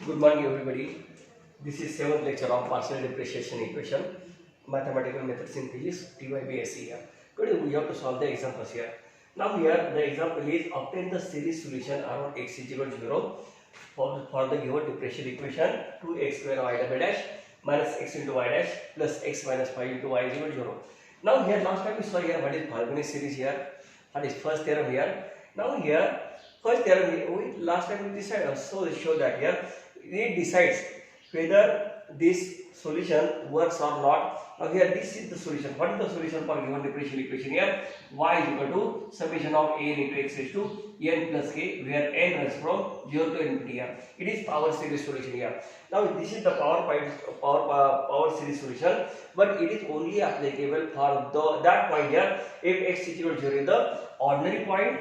Good morning, everybody. This is seventh lecture of partial differentiation equation, mathematical methods in physics, TYBSc here. Today we have to solve the examples here. Now here the example is obtain the series solution around x is equal to 0 for the given differential equation 2x square y double dash minus x into y dash plus x minus 5 into y is equal to 0. Now here last time we saw here what is Falconi series here, what is first theorem here. Now here first theorem we last time we decided so show that here it decides whether this solution works or not. Now here this is the solution. What is the solution for given differential equation here? Y is equal to summation of n into x raised to n plus k, where n runs from 0 to infinity here. It is power series solution here. Now this is the power series solution, but it is only applicable for that point here if x is equal to 0 is the ordinary point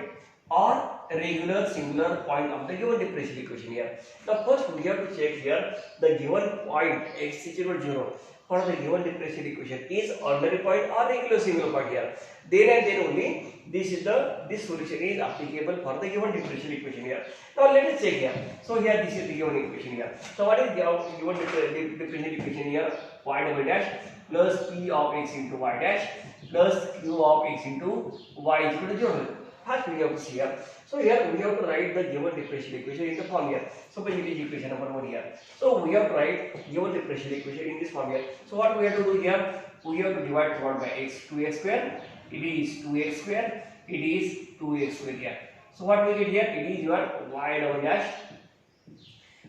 or regular singular point of the given differential equation here. Now first we have to check here the given point x is equal to 0 for the given differential equation is ordinary point or regular singular point here. Then and then only this solution is applicable for the given differential equation here. Now let us check here. So here this is the given equation here. So what is the given differential equation here? Y double dash plus p of x into y dash plus q of x into y is equal to 0. First we have to see here. So here we have to write the given differential equation in the form here. So basically it is equation number 1 here. So we have to write given differential equation in this form here. So what we have to do here? We have to divide 1 by x, 2x square. It is 2x square. It is 2x square here. So what we get here? It is your y double dash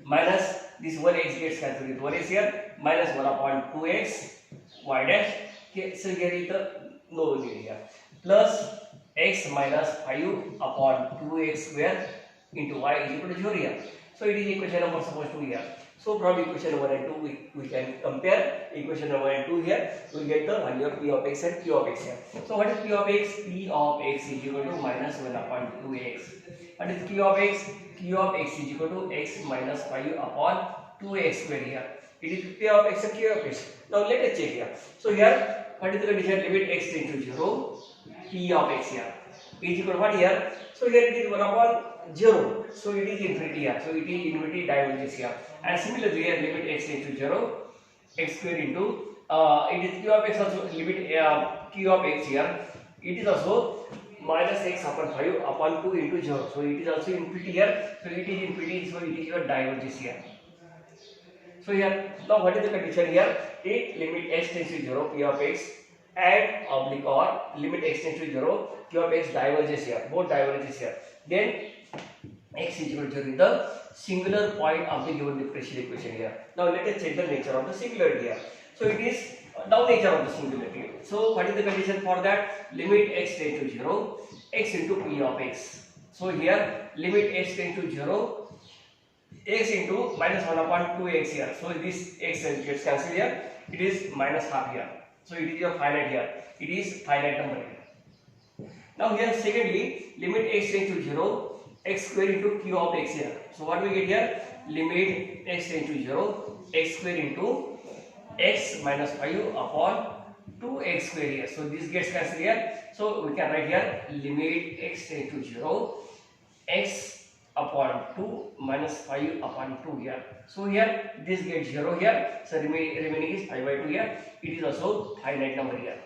minus this 1x gets cancelled with 1x here minus 1 upon 2x y dash. Okay, so here is the no need here plus x minus 5 upon 2x square into y is equal to 0 here. So it is equation number suppose 2 here. So from equation 1 and 2 we can compare equation number 1 and 2 here. We get the value of p of x and q of x here. So what is p of x? P of x is equal to minus 1 upon 2x. What is q of x? Q of x is equal to x minus 5 upon 2x square here. It is p of x and q of x. Now let us check here. So here what is the condition? Limit x tends to 0. P of x here is equal to what here? So here it is 1 upon 0. So it is infinity here. So it is infinity diverges here. And similarly here limit x tends to 0, x square into it is q of x also limit q of x here. It is also minus x upon 5 upon 2 into 0. So it is also infinity here. So it is infinity. So it is your diverges here. So here now what is the condition here? Take limit x tends to 0 p of x and oblique or limit x tends to 0 q of x diverges here, both diverges here. Then x is equal to 0 is the singular point of the given differential equation here. Now let us check the nature of the singularity here. So it is now nature of the singularity. So what is the condition for that? Limit x tends to 0 x into p of x. So here limit x tends to 0 x into minus 1 upon 2x here. So this x gets cancelled here. It is minus half here. So it is your finite here. It is finite number here. Now here secondly, limit x tends to 0, x square into q of x here. So what we get here? Limit x tends to 0, x square into x minus 5 upon 2x square here. So this gets cancelled here. So we can write here limit x tends to 0, x upon 2 minus 5 upon 2 here. So here this gets 0 here. So remaining is 5 by 2 here. It is also finite number here.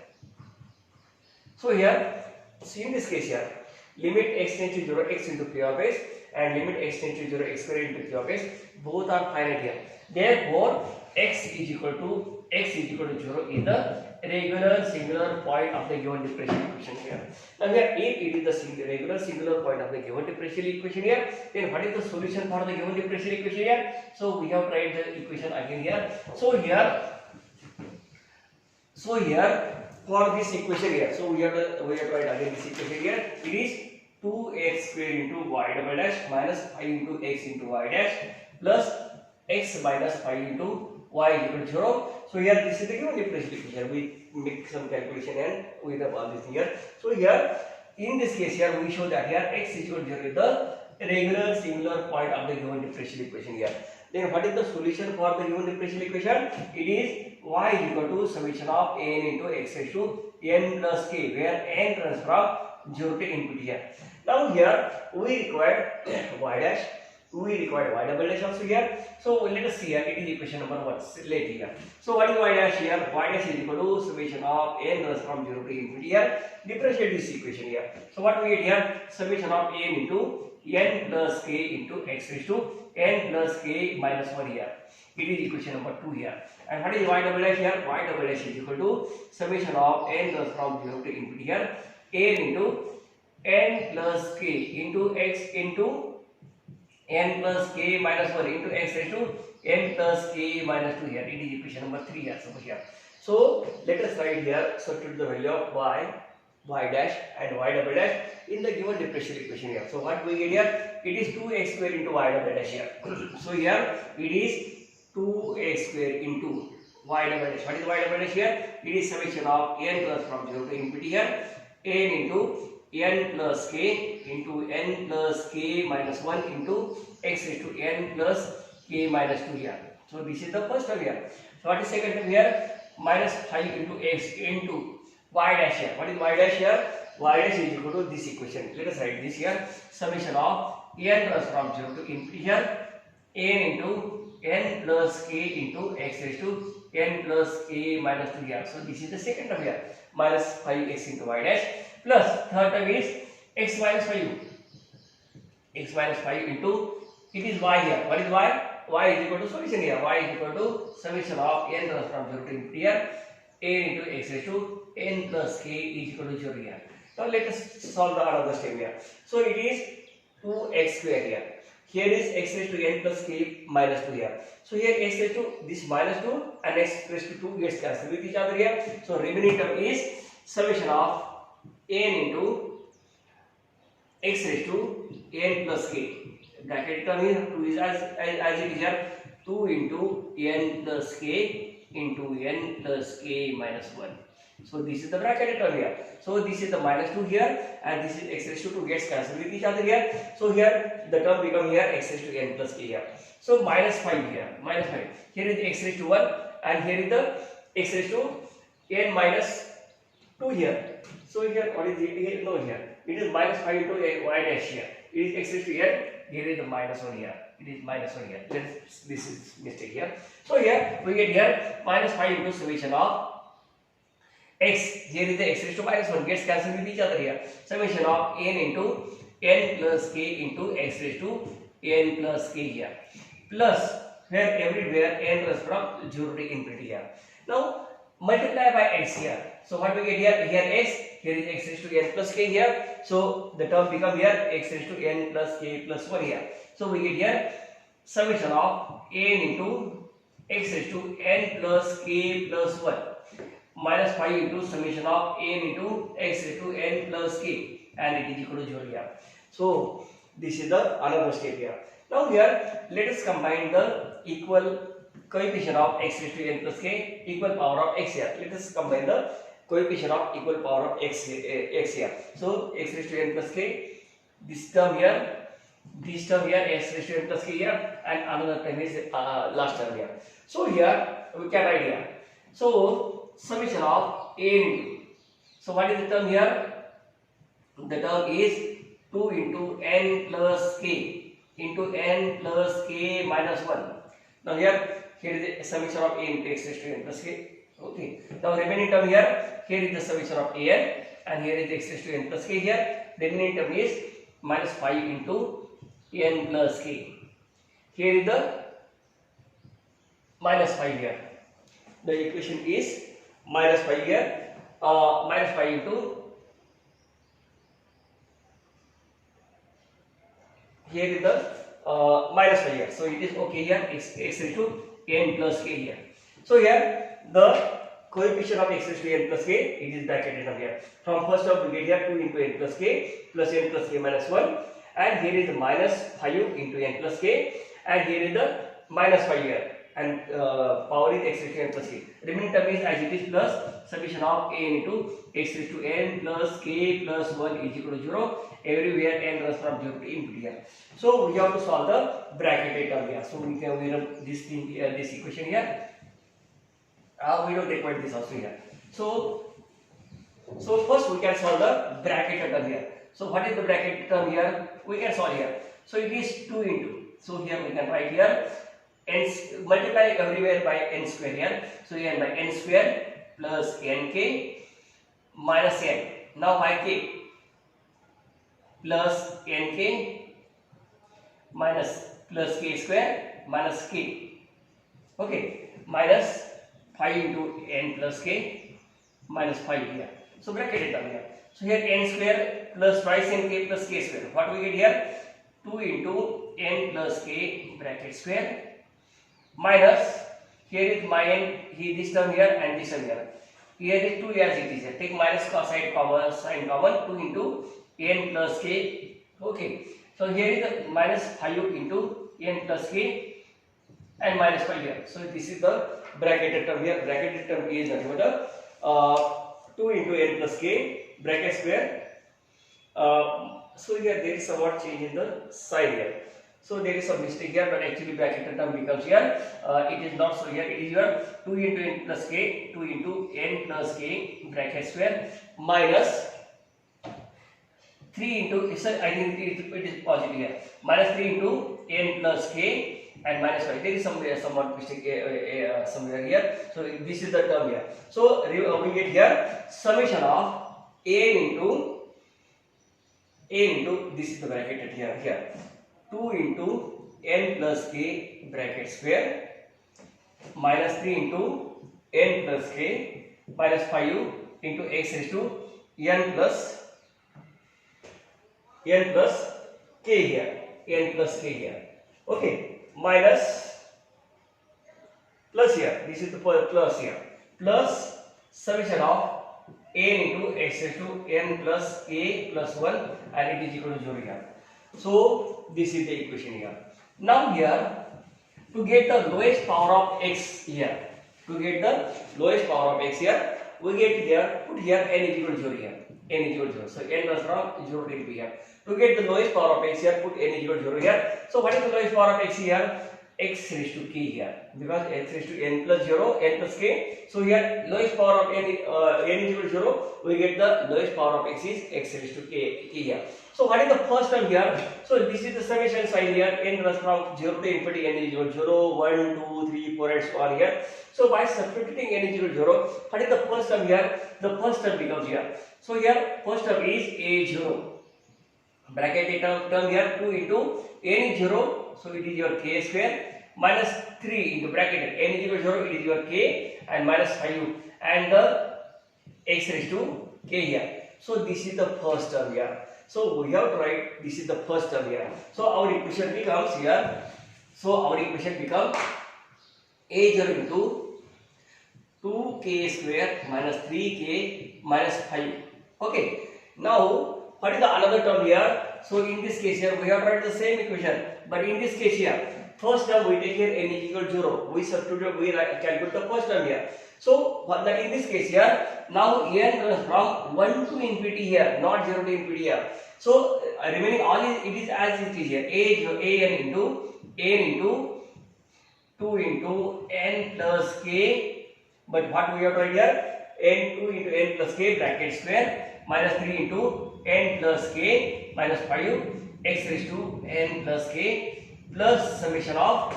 So here, see in this case here, limit x tends to 0 x into p of x and limit x tends to 0 x square into q of x, both are finite here. Therefore, x is equal to 0 is the regular singular point of the given differential equation here. Now here if it is the regular singular point of the given differential equation here, then what is the solution for the given differential equation here? So we have tried the equation again here. So here for this equation here, so we have to write again this equation here. It is 2x square into y double dash minus 5 into x into y dash plus x minus 5 into y is equal to 0. So here this is the given differential equation. We make some calculation and we have all this here. So here in this case here we show that here x is equal to 0 is the regular singular point of the given differential equation here. Then what is the solution for the given differential equation? It is y is equal to summation of n into x raised to n plus k, where n runs from 0 to infinity here. Now here we require y dash we require y double dash also here. So let us see here, it is equation number 1. Let here. So what is y dash here? Y dash is equal to summation of n runs from 0 to infinity here. Differentiate this equation here. So what we get here? Summation of n into n plus k into x raised to n plus k minus 1 here. It is equation number 2 here. And what is y double dash here? Y double dash is equal to summation of n runs from 0 to infinity here. n into n plus k into x into n plus k minus 1 into x raised to n plus k minus 2 here. It is equation number 3 here. Suppose here. So let us write here, substitute the value of y dash and y double dash in the given differential equation here. So what we get here? It is 2x square into y double dash here. So here it is 2x square into y double dash. What is y double dash here? It is summation of n plus from 0 to infinity here. n into n plus k into n plus k minus 1 into x raised to n plus k minus 2 here. So this is the first term here. So what is second term here? Minus 5 into x into y dash here. What is y dash here? Y dash is equal to this equation. Let us write this here. Summation of n plus from 0 to infinity here. n into n plus k into x raised to n plus k minus 2 here. So this is the second term here. Minus 5x into y dash plus third term is x minus 5. x minus 5 into, it is y here. What is y? Y is equal to solution here. Y is equal to summation of n runs from 0 to infinity here. n into x raised to n plus k is equal to 0 here. Now let us solve the another step here. So it is 2x square here. Here is x raised to n plus k minus 2 here. So here x raised to this minus 2 and x raised to 2 gets cancelled with each other here. So remaining term is summation of n into x raised to n plus k. Bracket term here 2 is as it is here 2 into n plus k into n plus k minus 1. So this is the bracketed term here. So this is the minus 2 here and this is x raised to 2 gets cancelled with each other here. So here the term become here x raised to n plus k here. So minus 5 here. Minus 5. Here is the x raised to 1 and here is the x raised to n minus 2 here. So here what is it here? No here. It is minus 5 into y dash here. It is x raised to n. Here is the minus 1 here. It is minus 1 here. This is mistake here. So here we get here minus 5 into summation of x. Here is the x raised to minus 1 gets cancelled with each other here. Summation of n into n plus k into x raised to n plus k here. Plus where everywhere n runs from 0 to infinity here. Now multiply by x here. So what we get here? Here x. Here is x raised to n plus k here. So the term become here x raised to n plus k plus 1 here. So we get here summation of n into x raised to n plus k plus 1 minus 5 into summation of n into x raised to n plus k and it is equal to 0 here. So this is the another step here. Now here let us combine the equal coefficient of x raised to n plus k equal power of x here. Let us combine the coefficient of equal power of x here. So x raised to n plus k, this term here x raised to n plus k here and another term is last term here. So here we can write here. So summation of n into, so what is the term here? The term is 2 into n plus k into n plus k minus 1. Now here is the summation of a into x raised to n plus k. Okay. Now remaining term here is the summation of an and here is x raised to n plus k here. Remaining term is minus 5 into n plus k. Here is the minus 5 here. The equation is minus 5 here. Minus 5 into here is the minus 5 here. So it is okay here x raised to n plus k here. So here the coefficient of x raised to n plus k, it is bracketed up here. From first term we get here 2 into n plus k minus 1 and here is the minus 5 into n plus k and here is the minus 5 here and power is x raised to n plus k. Remaining term is as it is plus summation of n into x raised to n plus k plus 1 is equal to 0. Everywhere n runs from 0 to infinity here. So we have to solve the bracketed term here. So we can rub this thing here, this equation here. We don't require this also here. So first we can solve the bracketed term here. So what is the bracketed term here? We can solve here. So it is 2 into So here we can write here n, multiply everywhere by n square here. So here by n square plus nk minus n. Now yk plus nk minus plus k square minus k. Okay, minus 5 into n plus k minus 5 here. So bracket it down here. So here n square plus twice nk plus k square. What we get here? 2 into n plus k bracket square minus, here is my n, here this term here and this term here. Here is 2 as it is here. Take minus cosine common, sine common, 2 into n plus k. Okay. So here is the minus 5 into n plus k and minus 5 here. So this is the bracketed term here. Bracketed term is nothing but 2 into n plus k bracket square. So here there is somewhat change in the sign here. So there is some mistake here, but actually bracketed term becomes here. It is not so here. It is your 2 into n plus k, 2 into n plus k bracket square minus 3 into, I think it is positive here, minus 3 into n plus k and minus 5. There is somewhat mistake somewhere here. So this is the term here. So we get here summation of n into this is the bracketed here 2 into n plus k bracket square minus 3 into n plus k minus 5 into x raised to n plus k here, n plus k here. Okay, minus plus here, this is the plus here, plus summation of n into x raised to n plus k plus 1 and it is equal to 0 here. So this is the equation here. Now here, to get the lowest power of x here, we get here, put here n is equal to 0 here, n is equal to 0. So n was from 0 to be here. To get the lowest power of x here, put n is equal to 0 here. So what is the lowest power of x here? X raised to k here, because x raised to n plus 0, n plus k. So here lowest power of n is equal to 0. We get the lowest power of x is x raised to k here. So what is the first term here? So this is the summation sign here. N runs from 0 to infinity. N is equal to 0, 1, 2, 3, 4 and so on here. So by substituting n is equal to 0, what is the first term here? The first term becomes here. So here first term is a0. Bracketed term here 2 into n is 0. So it is your k square minus 3 into bracketed n is equal to 0. It is your k and minus 5 and the x raised to k here. So this is the first term here. So we have to write this is the first term here. So our equation becomes here. So our equation becomes a0 into 2k square minus 3k minus 5. Okay. Now what is the another term here? So in this case here we have to write the same equation, but in this case here first term we take here n is equal to 0. We substitute, we calculate the first term here. So in this case here, now n runs from 1 to infinity here, not 0 to infinity here. So remaining all is, it is as it is here, n into 2 into n plus k, but what we have to write here? n2 into n plus k bracket square minus 3 into n plus k minus 5 x raised to n plus k plus summation of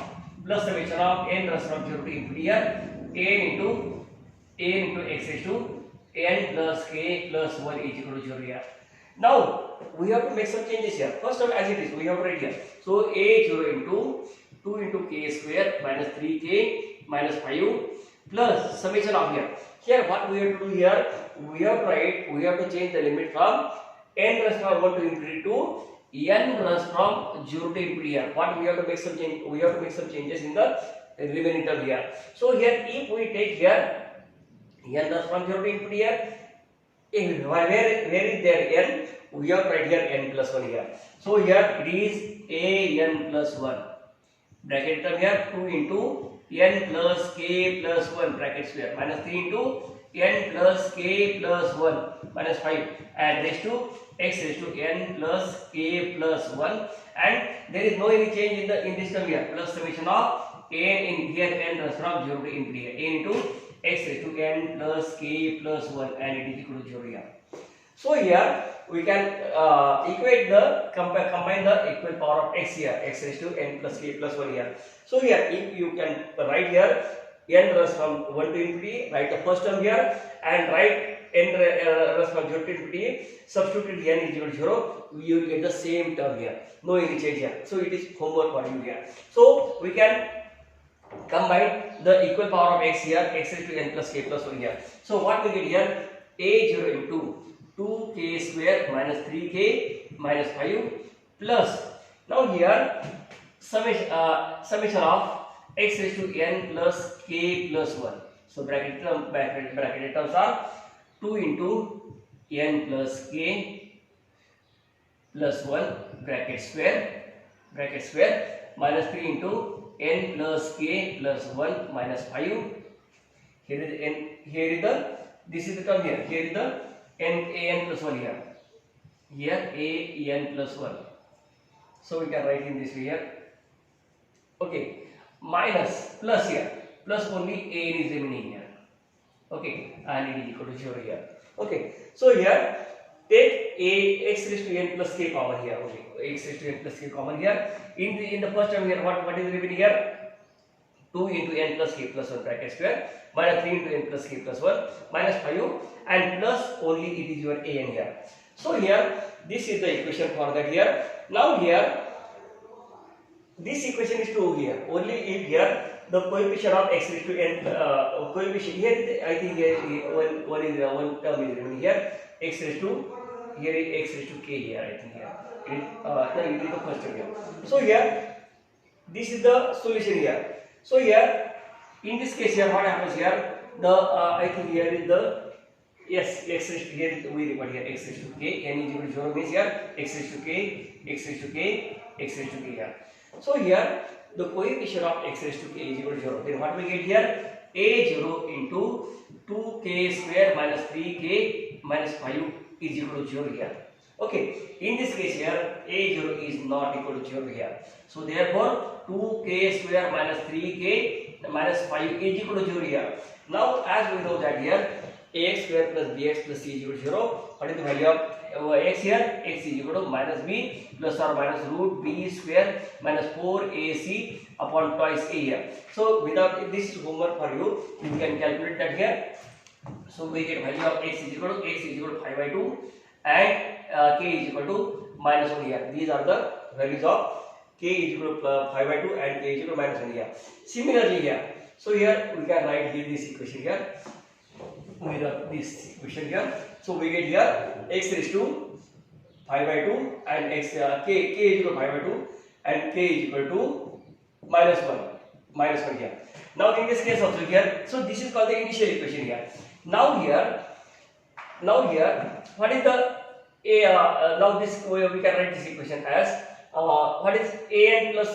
n runs from 0 to infinity here, n into x raised to n plus k plus 1 is equal to 0 here. Now we have to make some changes here. First term as it is, we have to write here. So a0 into 2 into k square minus 3k minus 5 plus summation of here. Here what we have to do here, we have to change the limit from n runs from 1 to infinity to n runs from 0 to infinity here. What we have to make some change, we have to make some changes in the remaining term here. So here if we take here n runs from 0 to infinity here, where is there n? We have to write here n plus 1 here. So here it is a n plus 1. Bracket term here 2 into n plus k plus 1 bracket square minus 3 into n plus k plus 1 minus 5 and raised to x raised to n plus k plus 1, and there is no any change in this term here, plus summation of n in here n runs from 0 to infinity here, n into x raised to n plus k plus 1 and it is equal to 0 here. So here we can equate the combine the equal power of x here, x raised to n plus k plus 1 here. So here if you can write here n runs from 1 to infinity, write the first term here and write n runs from 0 to infinity, substitute n is equal to 0, you will get the same term here, no any change here. So it is homework for you here. So we can combine the equal power of x here, x raised to n plus k plus 1 here. So what we get here, a0 into 2k square minus 3k minus 5 plus, now here summation of x raised to n plus k plus 1. So bracketed terms are 2 into n plus k plus 1 bracket square minus 3 into n plus k plus 1 minus 5. Here is n, here is the, this is the term here, here is the n plus 1 here, here n plus 1. So we can write in this way here. Okay, minus plus here, plus only a is remaining here. Okay, and it is equal to 0 here. Okay, so here take a x raised to n plus k common here. Okay, x raised to n plus k common here. In the first term here, what is remaining here? 2 into n plus k plus 1 bracket square minus 3 into n plus k plus 1 minus 5 and plus only it is your a n here. So here this is the equation for that here. Now here this equation is true here only if here the coefficient of x raised to n coefficient here, I think here one term is remaining here, x raised to, here is x raised to k here, I think here it is the first term here. So here this is the solution here. So here in this case here what happens here, the I think here is the, yes, x raised to, here is, we record here x raised to k, n is equal to 0 means here x raised to k, x raised to k, x raised to k here. So here the coefficient of x raised to k is equal to 0. Then what we get here, a0 into 2k square minus 3k minus 5 is equal to 0 here. Okay, in this case here a0 is not equal to 0 here. So therefore 2k square minus 3k minus 5 is equal to 0 here. Now as we know that here ax square plus bx plus c is equal to 0. What is the value of x here? X is equal to minus b plus or minus root b square minus 4ac upon twice a here. So without this is homework for you, you can calculate that here. So we get value of x is equal to 5 by 2 and k is equal to minus 1 here. These are the values of k is equal to 5 by 2 and k is equal to minus 1 here. Similarly here, so here we can write here this equation here. We have this equation here. So we get here x raised to 5 by 2 and x k is equal to 5 by 2 and k is equal to minus 1 here. Now in this case also here, so this is called the initial equation here. Now here what is the now this we can write this equation as what is an plus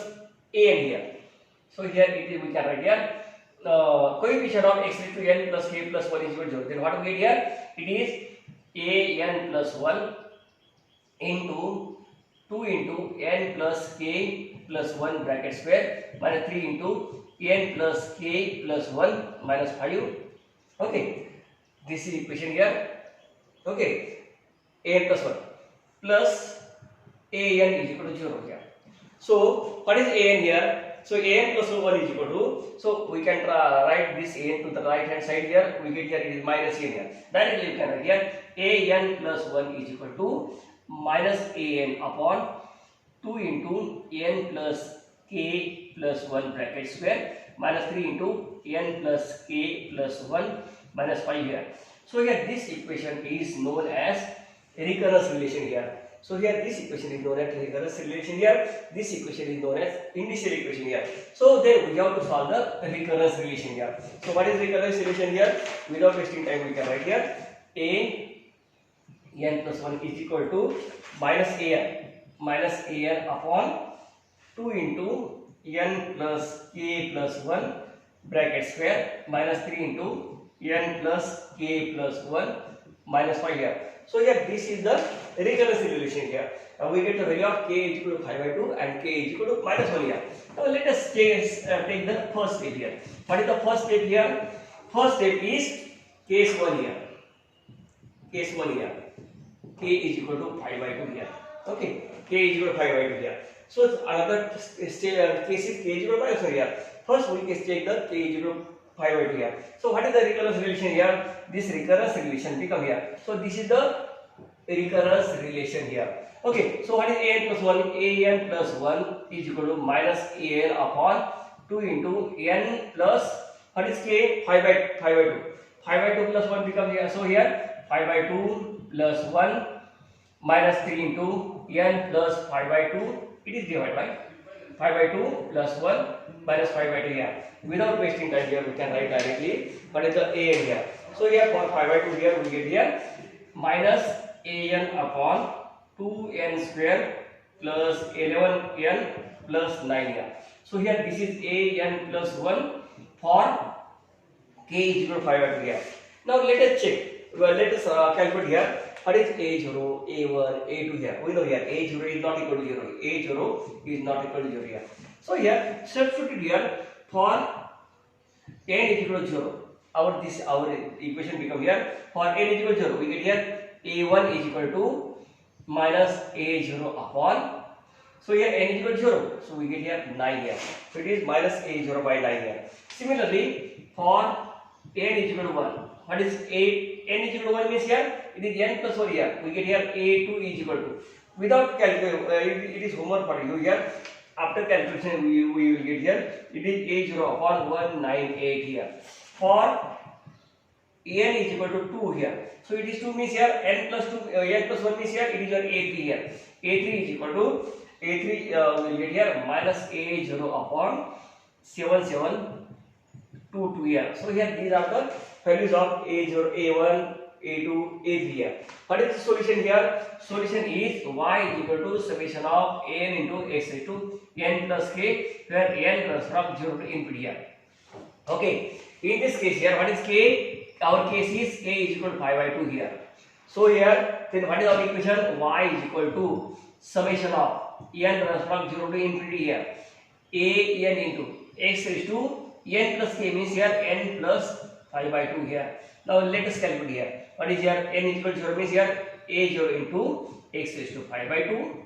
an here. So here it is, we can write here coefficient of x raised to n plus k plus 1 is equal to 0. Then what we get here, it is an plus 1 into 2 into n plus k plus 1 bracket square minus 3 into n plus k plus 1 minus 5. Okay, this is equation here. Okay, an plus 1 plus an is equal to 0 here. So what is an here? So an plus 1 is equal to, so we can write this an to the right hand side here. We get here it is minus an here. Directly you can write here an plus 1 is equal to minus an upon 2 into n plus k plus 1 bracket square minus 3 into n plus k plus 1 minus 5 here. So here this equation is known as recurrence relation here. So here this equation is known as recurrence relation here. This equation is known as initial equation here. So then we have to solve the recurrence relation here. So what is recurrence relation here? Without wasting time we can write here n plus 1 is equal to minus an upon 2 into n plus k plus 1 bracket square minus 3 into n plus k plus 1 minus 5 here. So here this is the recurrence relation here. Now we get the value of k is equal to 5 by 2 and k is equal to minus 1 here. Now let us take the first step here. What is the first step here? First step is case 1 here. Case 1 here. k is equal to 5 by 2 here. Okay, k is equal to 5 by 2 here. So another case is k is equal to minus 1 here. First we can check the k is equal to 5 by 2 here. So what is the recurrence relation here? This recurrence relation become here. So this is the recurrence relation here. Okay, so what is an plus 1? An plus 1 is equal to minus an upon 2 into n plus what is k? 5 by 2. 5 by 2 plus 1 become here. So here 5 by 2 plus 1 minus 3 into n plus 5 by 2. It is divided by 5 by 2 plus 1 minus 5 by 2 here. Without wasting time here, we can write directly what is the an here. So here for 5 by 2 here we get here minus an upon 2n square plus 11n plus 9 here. So here this is an plus 1 for k is equal to 5 by 2 here. Now let us check. Well, let us calculate here. What is a0, a1, a2 here? We know here a0 is not equal to 0. A0 is not equal to 0 here. So here substitute here for n is equal to 0. Our equation become here for n is equal to 0. We get here a1 is equal to minus a0 upon. So here n is equal to 0. So we get here 9 here. So it is minus a0 by 9 here. Similarly for n is equal to 1. What is n is equal to 1 means here it is n plus 1 here. We get here a2 is equal to. Without calculation, it is homework for you here. After calculation, we will get here it is a0 upon 198 here. For n is equal to 2 here. So it is 2 means here n plus 1 means here it is your a3 here. A3 is equal to a3 we will get here minus a0 upon 7722 here. So here these are the values of a0, a1, a2, a3 here. What is the solution here? Solution is y is equal to summation of n into x raised to n plus k, where n runs from 0 to infinity here. Okay, in this case here, what is k? Our case is k is equal to 5 by 2 here. So here, then what is our equation? Y is equal to summation of n runs from 0 to infinity here. A n into x raised to n plus k means here n plus 5 by 2 here. Now let us calculate here. What is here? N is equal to 0 means here a0 into x raised to 5 by 2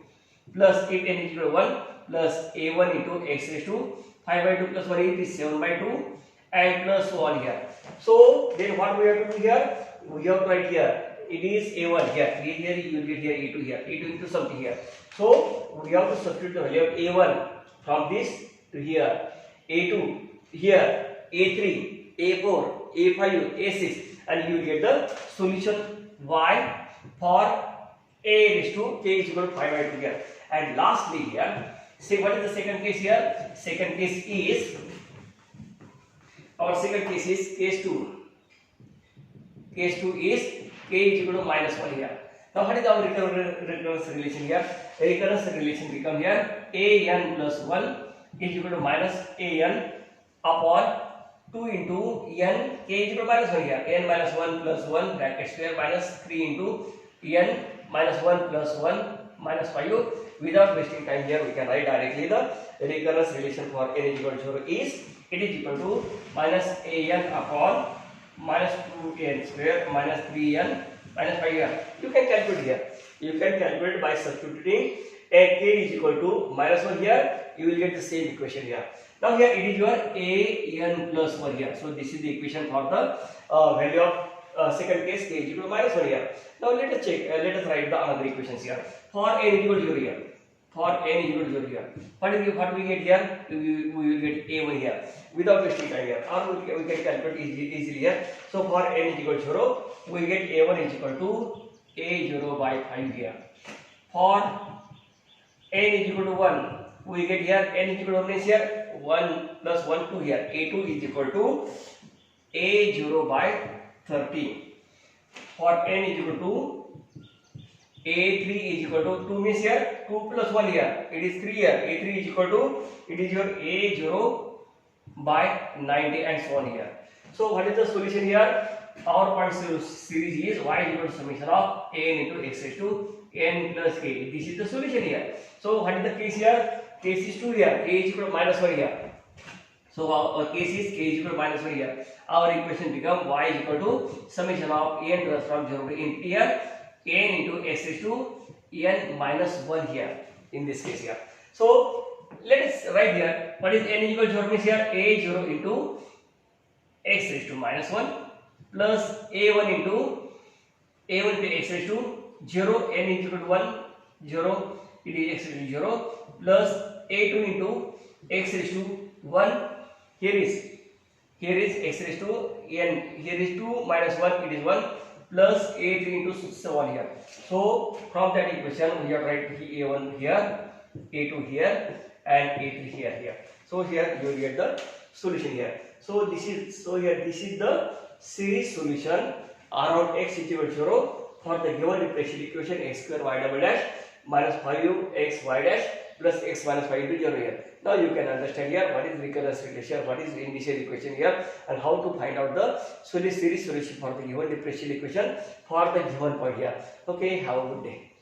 plus if n is equal to 1 plus a1 into x raised to 5 by 2 plus 1 is 7 by 2 and plus 1 here. So then what we have to do here? We have to write here. It is a1 here. Here you will get here a2 here. A2 into something here. So we have to substitute the value of a1 from this to here. A2 here. A3, A4, A5, A6, and you will get the solution y for a raised to k is equal to 5 by 2 here. And lastly here, say what is the second case here? Second case is our second case is case 2. Case 2 is k is equal to minus 1 here. Now what is our recurrence relation here? Recurrence relation become here an plus 1 is equal to minus an upon 2 into n k is equal to minus 1 here. N minus 1 plus 1 bracket square minus 3 into n minus 1 plus 1 minus 5. Without wasting time here, we can write directly the recurrence relation for n is equal to 0 is it is equal to minus an upon minus 2n square minus 3n minus 5 here. You can calculate here. You can calculate by substituting and k is equal to minus 1 here. You will get the same equation here. Now here it is your an plus 1 here. So this is the equation for the value of second case k is equal to minus 1 here. Now let us check. Let us write the other equations here. For n is equal to 0 here. For n is equal to 0 here. What we get here? We will get a1 here. Without wasting time here. Or we can calculate easily here. So for n is equal to 0, we get a1 is equal to a0 by 5 here. For n is equal to 1, we get here n is equal to 1 is here 1 plus 1 2 here. A2 is equal to a0 by 13. For n is equal to a3 is equal to 2 means here 2 plus 1 here. It is 3 here. A3 is equal to it is your a0 by 90 and so on here. So what is the solution here? Our point series is y is equal to summation of n into x raised to n plus k. This is the solution here. So what is the case here? Case is 2 here. A is equal to minus 1 here. So our case is k is equal to minus 1 here. Our equation become y is equal to summation of n runs from 0 to infinity here. n into x raised to n minus 1 here in this case here. So let us write here what is n equal to 0 means here a0 into x raised to minus 1 plus a1 into x raised to 0, n is equal to 1 0, it is x raised to 0 plus a2 into x raised to 1, here is x raised to n, here is 2 minus 1, it is 1 plus a3 into 1 here. So from that equation we have write a1 here, a2 here and a3 here. So here you will get the solution here. So this is the series solution around x is equal to 0 for the given differential equation x square y double dash minus 5x y dash plus x minus 5 into 0 here. Now you can understand here what is recurrence relation, what is initial equation here, and how to find out the series solution for the given differential equation for the given point here. Okay, have a good day.